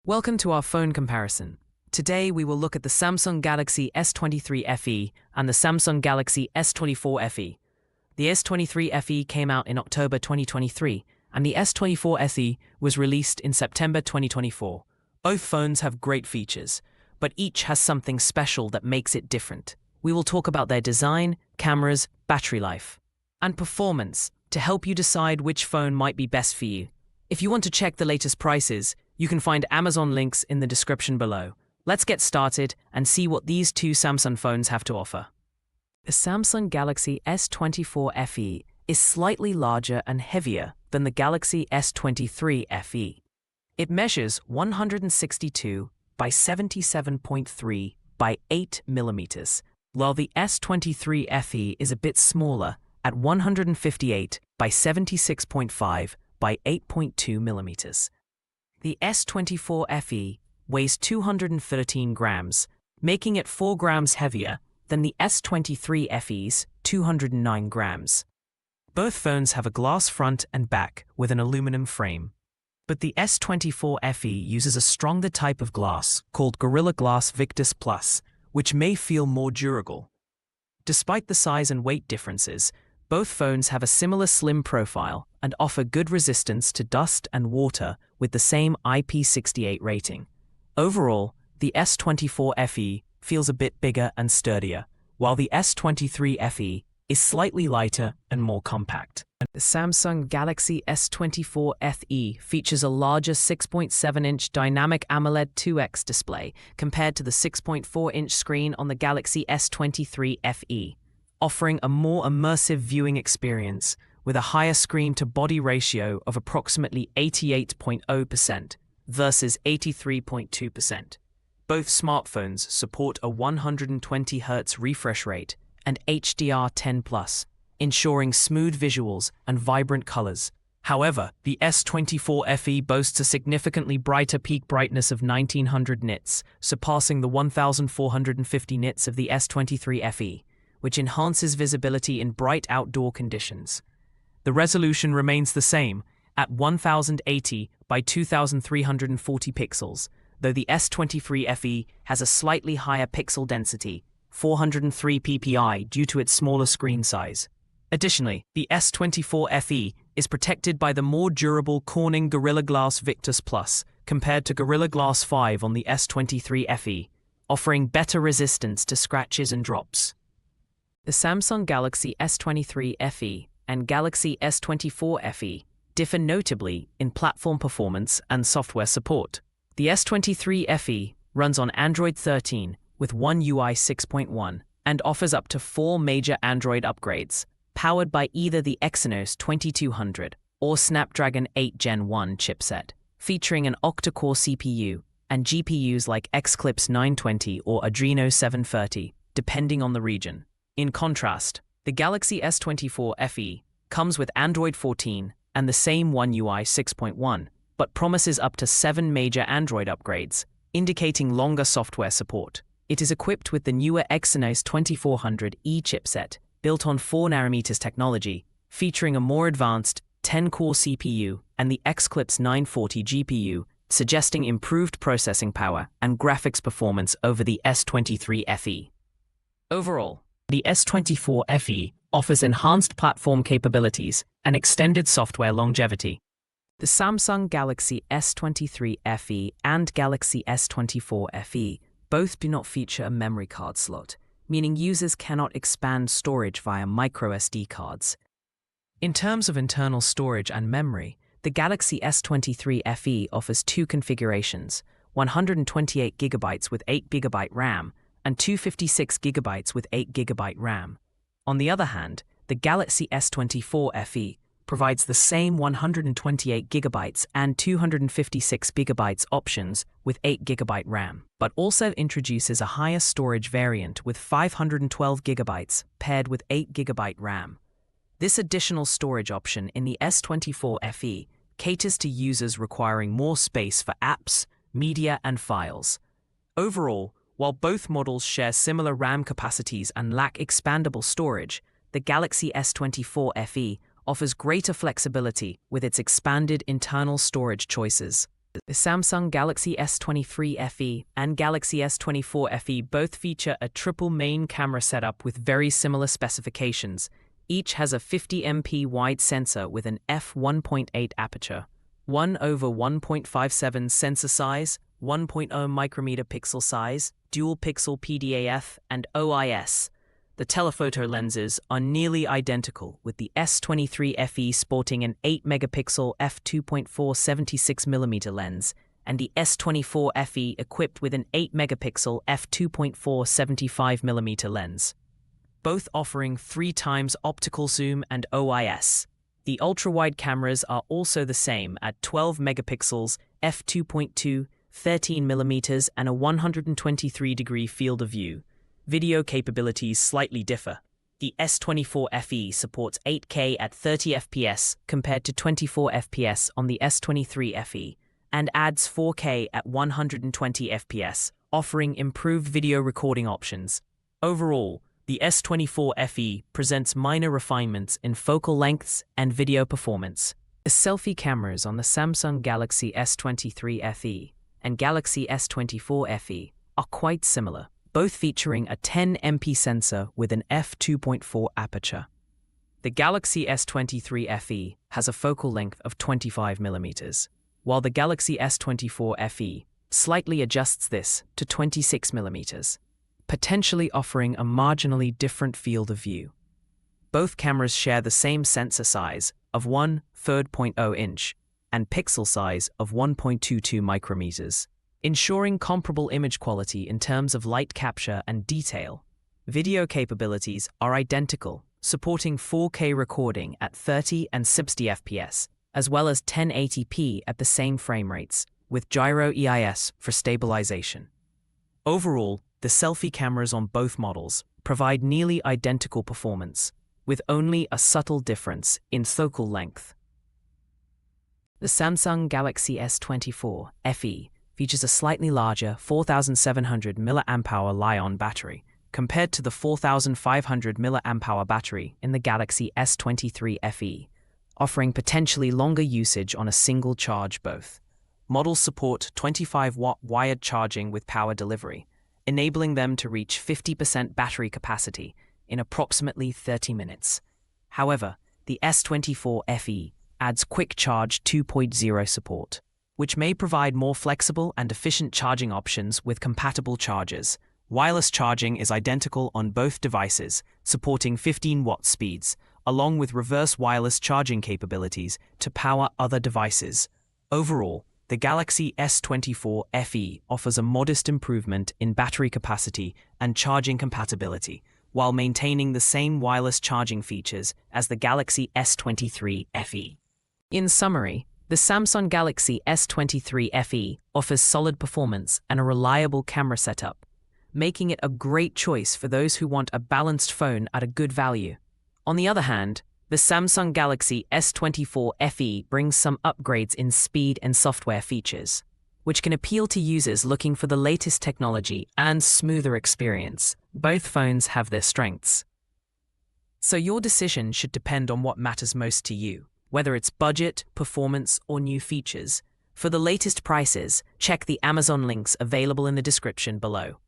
Welcome to our phone comparison. Today we will look at the Samsung Galaxy S23 FE and the Samsung Galaxy S24 FE. The S23 FE came out in October 2023 and the S24 FE was released in September 2024. Both phones have great features, but each has something special that makes it different. We will talk about their design, cameras, battery life, and performance to help you decide which phone might be best for you. If you want to check the latest prices, you can find Amazon links in the description below. Let's get started and see what these two Samsung phones have to offer. The Samsung Galaxy S24 FE is slightly larger and heavier than the Galaxy S23 FE. It measures 162 by 77.3 by 8 millimeters, while the S23 FE is a bit smaller at 158 by 76.5 by 8.2 millimeters. The S24 FE weighs 213 grams, making it 4 grams heavier than the S23 FE's 209 grams. Both phones have a glass front and back with an aluminum frame, but the S24 FE uses a stronger type of glass called Gorilla Glass Victus Plus, which may feel more durable. Despite the size and weight differences, both phones have a similar slim profile and offer good resistance to dust and water with the same IP68 rating. Overall, the S24 FE feels a bit bigger and sturdier, while the S23 FE is slightly lighter and more compact. The Samsung Galaxy S24 FE features a larger 6.7-inch dynamic AMOLED 2X display compared to the 6.4-inch screen on the Galaxy S23 FE, offering a more immersive viewing experience with a higher screen-to-body ratio of approximately 88.0% versus 83.2%. Both smartphones support a 120Hz refresh rate and HDR10+, ensuring smooth visuals and vibrant colors. However, the S24 FE boasts a significantly brighter peak brightness of 1900 nits, surpassing the 1450 nits of the S23 FE, which enhances visibility in bright outdoor conditions. The resolution remains the same at 1080 by 2340 pixels, though the S23 FE has a slightly higher pixel density, 403 ppi, due to its smaller screen size. Additionally, the S24 FE is protected by the more durable Corning Gorilla Glass Victus Plus compared to Gorilla Glass 5 on the S23 FE, offering better resistance to scratches and drops. The Samsung Galaxy S23 FE and Galaxy S24 FE differ notably in platform performance and software support. The S23 FE runs on Android 13 with One UI 6.1 and offers up to 4 major Android upgrades, powered by either the Exynos 2200 or Snapdragon 8 Gen 1 chipset, featuring an octa-core CPU and GPUs like Xclipse 920 or Adreno 730, depending on the region. In contrast, the Galaxy S24 FE comes with Android 14 and the same One UI 6.1, but promises up to 7 major Android upgrades, indicating longer software support. It is equipped with the newer Exynos 2400E chipset, built on 4nm technology, featuring a more advanced 10-core CPU and the Xclipse 940 GPU, suggesting improved processing power and graphics performance over the S23 FE. Overall, the S24 FE offers enhanced platform capabilities and extended software longevity. The Samsung Galaxy S23 FE and Galaxy S24 FE both do not feature a memory card slot, meaning users cannot expand storage via microSD cards. In terms of internal storage and memory, the Galaxy S23 FE offers 2 configurations, 128GB with 8GB RAM and 256GB with 8GB RAM. On the other hand, the Galaxy S24 FE provides the same 128GB and 256GB options with 8GB RAM, but also introduces a higher storage variant with 512GB paired with 8GB RAM. This additional storage option in the S24 FE caters to users requiring more space for apps, media, and files. Overall, while both models share similar RAM capacities and lack expandable storage, the Galaxy S24 FE offers greater flexibility with its expanded internal storage choices. The Samsung Galaxy S23 FE and Galaxy S24 FE both feature a triple main camera setup with very similar specifications. Each has a 50MP wide sensor with an f1.8 aperture, 1/1.57 sensor size, 1.0 micrometer pixel size, dual pixel PDAF, and OIS. The telephoto lenses are nearly identical, with the S23 FE sporting an 8-megapixel f2.4 76mm lens, and the S24 FE equipped with an 8-megapixel f2.4 75mm lens, both offering 3 times optical zoom and OIS. The ultra-wide cameras are also the same at 12 megapixels, f2.2, 13mm, and a 123-degree field of view. Video capabilities slightly differ. The S24 FE supports 8K at 30 FPS compared to 24 FPS on the S23 FE, and adds 4K at 120 FPS, offering improved video recording options. Overall, the S24 FE presents minor refinements in focal lengths and video performance. The selfie cameras on the Samsung Galaxy S23 FE and Galaxy S24 FE are quite similar, both featuring a 10MP sensor with an f2.4 aperture. The Galaxy S23 FE has a focal length of 25mm, while the Galaxy S24 FE slightly adjusts this to 26mm, potentially offering a marginally different field of view. Both cameras share the same sensor size of 1/3.0 inch and pixel size of 1.22 micrometers, ensuring comparable image quality in terms of light capture and detail. Video capabilities are identical, supporting 4K recording at 30 and 60 FPS, as well as 1080p at the same frame rates, with gyro EIS for stabilization. Overall, the selfie cameras on both models provide nearly identical performance, with only a subtle difference in focal length. The Samsung Galaxy S24 FE features a slightly larger 4700 mAh Li-ion battery compared to the 4500 mAh battery in the Galaxy S23 FE, offering potentially longer usage on a single charge. Both models support 25-watt wired charging with power delivery, enabling them to reach 50% battery capacity in approximately 30 minutes. However, the S24 FE adds Quick Charge 2.0 support, which may provide more flexible and efficient charging options with compatible chargers. Wireless charging is identical on both devices, supporting 15-watt speeds, along with reverse wireless charging capabilities to power other devices. Overall, the Galaxy S24 FE offers a modest improvement in battery capacity and charging compatibility, while maintaining the same wireless charging features as the Galaxy S23 FE. In summary, the Samsung Galaxy S23 FE offers solid performance and a reliable camera setup, making it a great choice for those who want a balanced phone at a good value. On the other hand, the Samsung Galaxy S24 FE brings some upgrades in speed and software features, which can appeal to users looking for the latest technology and smoother experience. Both phones have their strengths, so your decision should depend on what matters most to you, whether it's budget, performance, or new features. For the latest prices, check the Amazon links available in the description below.